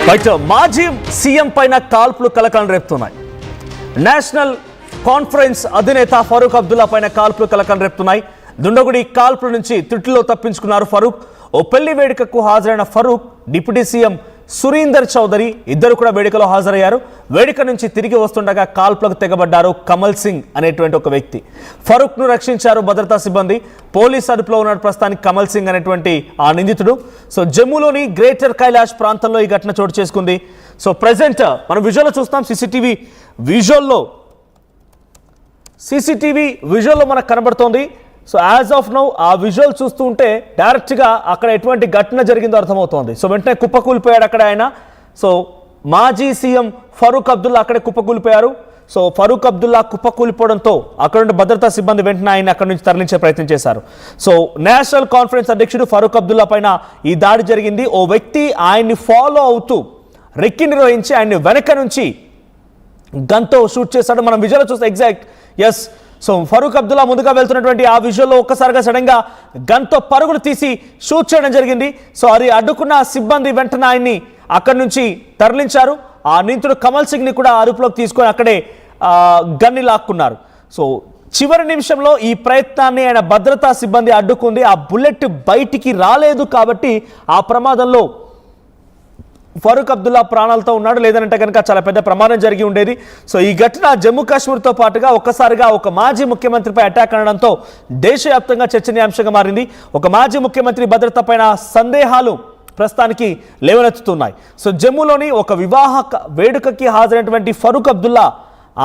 Right, మాజీ CM పైన కాల్పులు కలకలం రేపుతున్నాయి. నేషనల్ కాన్ఫరెన్స్ అధినేత ఫరూక్ అబ్దుల్లా పైన కాల్పులు కలకలం రేపుతున్నాయి. దుండగుడి కాల్పుల నుంచి త్రుటిలో తప్పించుకున్నారు ఫరూక్. ఓ పెళ్లి వేడుకకు హాజరైన ఫరూక్, డిప్యూటీ సీఎం సురీందర్ చౌదరి ఇద్దరు కూడా వేడుకలో హాజరయ్యారు. వేడుక నుంచి తిరిగి వస్తుండగా కాల్పులకు తెగబడ్డారు కమల్ సింగ్ అనేటువంటి ఒక వ్యక్తి. ఫరూక్ ను రక్షించారు భద్రతా సిబ్బంది. పోలీస్ అదుపులో ఉన్నాడు ప్రస్తుతానికి కమల్ సింగ్ అనేటువంటి ఆ నిందితుడు. సో జమ్మూలోని గ్రేటర్ కైలాష్ ప్రాంతంలో ఈ ఘటన చోటు చేసుకుంది. సో ప్రెసెంట్ మనం విజువల్లో చూస్తాం. సీసీటీవీ విజువల్లో మనకు కనబడుతోంది. సో యాజ్ ఆఫ్ నౌ ఆ విజువల్ చూస్తూ ఉంటే డైరెక్ట్గా అక్కడ ఎటువంటి ఘటన జరిగిందో అర్థమవుతోంది. సో వెంటనే కుప్పకూలిపోయాడు అక్కడ ఆయన. సో మాజీ సీఎం ఫరూక్ అబ్దుల్లా అక్కడే కుప్పకూలిపోయారు. సో ఫరూక్ అబ్దుల్లా కుప్పకూలిపోవడంతో అక్కడ నుండి భద్రతా సిబ్బంది వెంటనే ఆయన అక్కడి నుంచి తరలించే ప్రయత్నం చేశారు. సో నేషనల్ కాన్ఫరెన్స్ అధ్యక్షుడు ఫరూక్ అబ్దుల్లా పైన ఈ దాడి జరిగింది. ఓ వ్యక్తి ఆయన్ని ఫాలో అవుతూ రెక్కి నిర్వహించి ఆయన్ని వెనక నుంచి గన్తో షూట్ చేశాడు. మనం విజువల్ చూస్తే ఎగ్జాక్ట్ ఎస్. సో ఫరూక్ అబ్దుల్లా ముందుగా వెళ్తున్నటువంటి ఆ విజువల్లో ఒక్కసారిగా సడన్గా గన్తో పరుగులు తీసి షూట్ చేయడం జరిగింది. సో అది అడ్డుకున్న సిబ్బంది వెంటనే ఆయన్ని అక్కడి నుంచి తరలించారు. ఆ నిందితుడు కమల్ సింగ్ ని కూడా అదుపులోకి తీసుకొని అక్కడే గన్ని లాక్కున్నారు. సో చివరి నిమిషంలో ఈ ప్రయత్నాన్ని ఆయన భద్రతా సిబ్బంది అడ్డుకుంది. ఆ బుల్లెట్ బయటికి రాలేదు కాబట్టి ఆ ప్రమాదంలో ఫరూక్ అబ్దుల్లా ప్రాణాలతో ఉన్నాడు. లేదంటే కనుక చాలా పెద్ద ప్రమాదం జరిగి ఉండేది. సో ఈ ఘటన జమ్మూ కాశ్మీర్తో పాటుగా ఒక్కసారిగా ఒక మాజీ ముఖ్యమంత్రిపై అటాక్ అనడంతో దేశవ్యాప్తంగా చర్చనీయాంశంగా మారింది. ఒక మాజీ ముఖ్యమంత్రి భద్రత పైన సందేహాలు ప్రస్తుతానికి లేవనెత్తుతున్నాయి. సో జమ్మూలోని ఒక వివాహ వేడుకకి హాజరైనటువంటి ఫరూక్ అబ్దుల్లా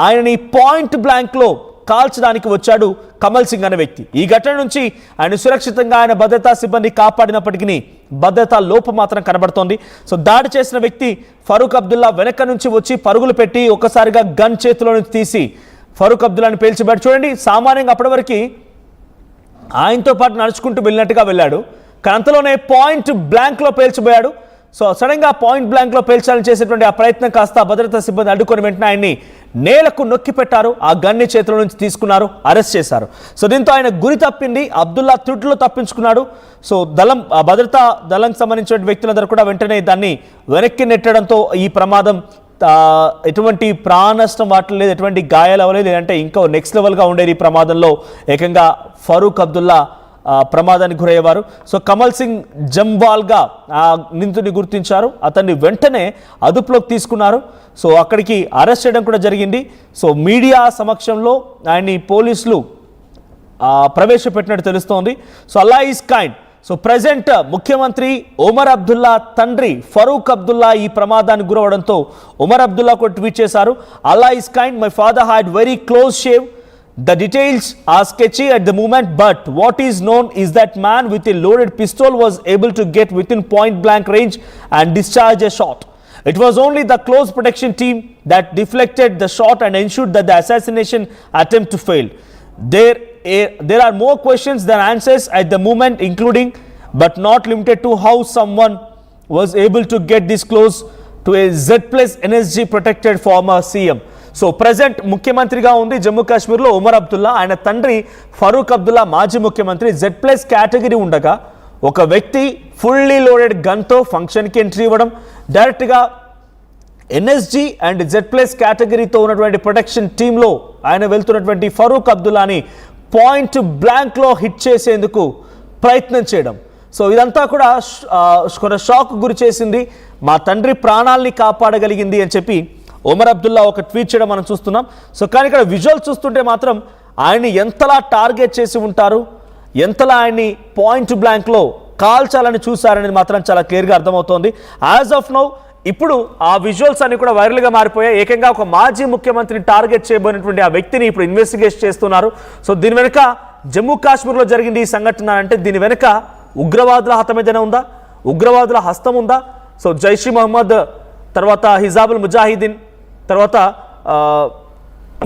ఆయనని పాయింట్ బ్లాంక్లో కాల్చడానికి వచ్చాడు కమల్ సింగ్ అనే వ్యక్తి. ఈ ఘటన నుంచి ఆయన సురక్షితంగా ఆయన భద్రతా సిబ్బంది కాపాడినప్పటికీ భద్రతా లోపం మాత్రం కనబడుతోంది. సో దాడి చేసిన వ్యక్తి ఫరూక్ అబ్దుల్లా వెనక నుంచి వచ్చి పరుగులు పెట్టి ఒక్కసారిగా గన్ చేతిలో నుంచి తీసి ఫరూక్ అబ్దుల్లాని పేల్చిబడి చూడండి. సామాన్యంగా అప్పటి వరకు ఆయనతో పాటు నడుచుకుంటూ వెళ్ళినట్టుగా వెళ్ళాడు. కానీ అంతలోనే పాయింట్ బ్లాంక్లో పేల్చిపోయాడు. సో సడన్గా పాయింట్ బ్లాంక్లో పేల్చాలని చేసేటువంటి ఆ ప్రయత్నం కాస్త భద్రతా సిబ్బంది అడ్డుకొని వెంటనే ఆయన్ని నేలకు నొక్కి పెట్టారు. ఆ గన్ని చేతుల నుంచి తీసుకున్నారు, అరెస్ట్ చేశారు. సో దీంతో ఆయన గురి తప్పింది. అబ్దుల్లా త్రుటిలో తప్పించుకున్నాడు. సో భద్రతా దళంకి సంబంధించిన వ్యక్తులందరూ కూడా వెంటనే దాన్ని వెనక్కి నెట్టడంతో ఈ ప్రమాదం ఎటువంటి ప్రాణ నష్టం వాటిలేదు, ఎటువంటి గాయాలు అవ్వలేదు. లేదంటే ఇంకా నెక్స్ట్ లెవెల్గా ఉండేది. ఈ ప్రమాదంలో ఏకంగా ఫరూక్ అబ్దుల్లా ప్రమాదానికి గురయ్యేవారు. సో కమల్ సింగ్ జంవాల్గా ఆ నిందితుడిని గుర్తించారు. అతన్ని వెంటనే అదుపులోకి తీసుకున్నారు. సో అక్కడికి అరెస్ట్ చేయడం కూడా జరిగింది. సో మీడియా సమక్షంలో ఆయన్ని పోలీసులు ప్రవేశపెట్టినట్టు తెలుస్తోంది. So Allah is kind. So present ముఖ్యమంత్రి ఒమర్ అబ్దుల్లా తండ్రి ఫరూక్ అబ్దుల్లా ఈ ప్రమాదానికి గురవడంతో ఒమర్ అబ్దుల్లా కూడా ట్వీట్ చేశారు. Allah is kind, my father had very close shave. The details are sketchy at the moment, but what is known is that man with a loaded pistol was able to get within point blank range and discharge a shot. It was only the close protection team that deflected the shot and ensured that the assassination attempt failed. There are more questions than answers at the moment, including but not limited to how someone was able to get this close to a Z+ NSG protected former CM. So present ముఖ్యమంత్రిగా ఉంది జమ్మూ కాశ్మీర్లో ఒమర్ అబ్దుల్లా. ఆయన తండ్రి ఫరూక్ అబ్దుల్లా మాజీ ముఖ్యమంత్రి. Z+ category ఉండగా ఒక వ్యక్తి ఫుల్లీ లోడెడ్ గన్తో ఫంక్షన్కి ఎంట్రీ ఇవ్వడం, డైరెక్ట్గా NSG అండ్ Z+ కేటగిరీతో ఉన్నటువంటి ప్రొటెక్షన్ టీంలో ఆయన వెళ్తున్నటువంటి ఫరూక్ అబ్దుల్లాని పాయింట్ బ్లాంక్లో హిట్ చేసేందుకు ప్రయత్నం చేయడం. సో ఇదంతా కూడా కొంత షాక్ గురి చేసింది. మా తండ్రి ప్రాణాలని కాపాడగలిగింది అని చెప్పి ఒమర్ అబ్దుల్లా ఒక ట్వీట్ చేయడం మనం చూస్తున్నాం. సో కానీ ఇక్కడ విజువల్ చూస్తుంటే మాత్రం ఆయన్ని ఎంతలా టార్గెట్ చేసి ఉంటారు, ఎంతలా ఆయన్ని పాయింట్ బ్లాంక్లో కాల్చాలని చూశారనేది మాత్రం చాలా క్లియర్గా అర్థమవుతోంది. యాజ్ ఆఫ్ నౌ ఇప్పుడు ఆ విజువల్స్ అన్ని కూడా వైరల్గా మారిపోయాయి. ఏకంగా ఒక మాజీ ముఖ్యమంత్రిని టార్గెట్ చేయబోయినటువంటి ఆ వ్యక్తిని ఇప్పుడు ఇన్వెస్టిగేట్ చేస్తున్నారు. సో దీని వెనుక జమ్మూ కాశ్మీర్లో జరిగింది ఈ సంఘటన అంటే దీని వెనుక ఉగ్రవాదుల హతం ఏదైనా ఉందా, ఉగ్రవాదుల హస్తం ఉందా? సో జైష్ ఈ మహమ్మద్, తర్వాత హిజాబుల్ ముజాహిదీన్, తర్వాత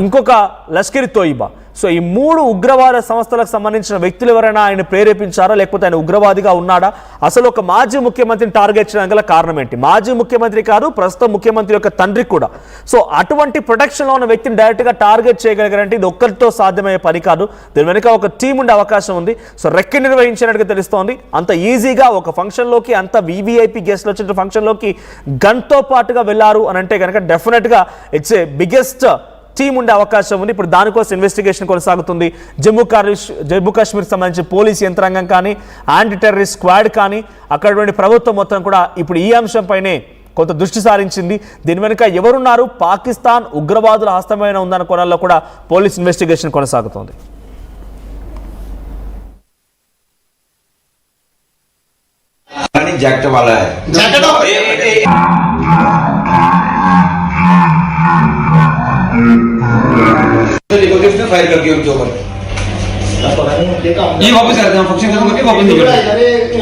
ఇంకొక లష్కర్ తోయిబా. సో ఈ 3 ఉగ్రవాద సంస్థలకు సంబంధించిన వ్యక్తులు ఎవరైనా ఆయన ప్రేరేపించారా, లేకపోతే ఆయన ఉగ్రవాదిగా ఉన్నాడా, అసలు ఒక మాజీ ముఖ్యమంత్రిని టార్గెట్ చేయడం గల కారణం ఏంటి? మాజీ ముఖ్యమంత్రి కాదు, ప్రస్తుతం ముఖ్యమంత్రి యొక్క తండ్రి కూడా. సో అటువంటి ప్రొటెక్షన్లో ఉన్న వ్యక్తిని డైరెక్ట్గా టార్గెట్ చేయగలిగారంటే ఇది ఒక్కరితో సాధ్యమయ్యే పని కాదు. దీని వెనుక ఒక టీం ఉండే అవకాశం ఉంది. సో రెక్కి నిర్వహించినట్టుగా తెలుస్తోంది. అంత ఈజీగా ఒక ఫంక్షన్లోకి, అంత వివిఐపి గెస్ట్లు వచ్చిన ఫంక్షన్లోకి గన్తో పాటుగా వెళ్ళారు అని అంటే కనుక డెఫినెట్గా ఇట్స్ ఏ బిగ్గెస్ట్ టీం ఉండే అవకాశం ఉంది. ఇప్పుడు దానికోసం ఇన్వెస్టిగేషన్ కొనసాగుతుంది. జమ్మూ కాశ్మీర్ సంబంధించి పోలీస్ యంత్రాంగం కానీ, యాంటీ టెర్రరిస్ట్ స్క్వాడ్ కానీ, అక్కడటువంటి ప్రభుత్వం మొత్తం కూడా ఇప్పుడు ఈ అంశంపైనే కొంత దృష్టి సారించింది. దీని వెనుక ఎవరున్నారు, పాకిస్తాన్ ఉగ్రవాదుల హస్తమైన ఉందన్న కోణాల్లో కూడా పోలీస్ ఇన్వెస్టిగేషన్ కొనసాగుతోంది. जैकेट वाला है जैकेट फायर करके उनके ऊपर ये वापस आते हैं फंक्शन खत्म करके वापस निकलते हैं।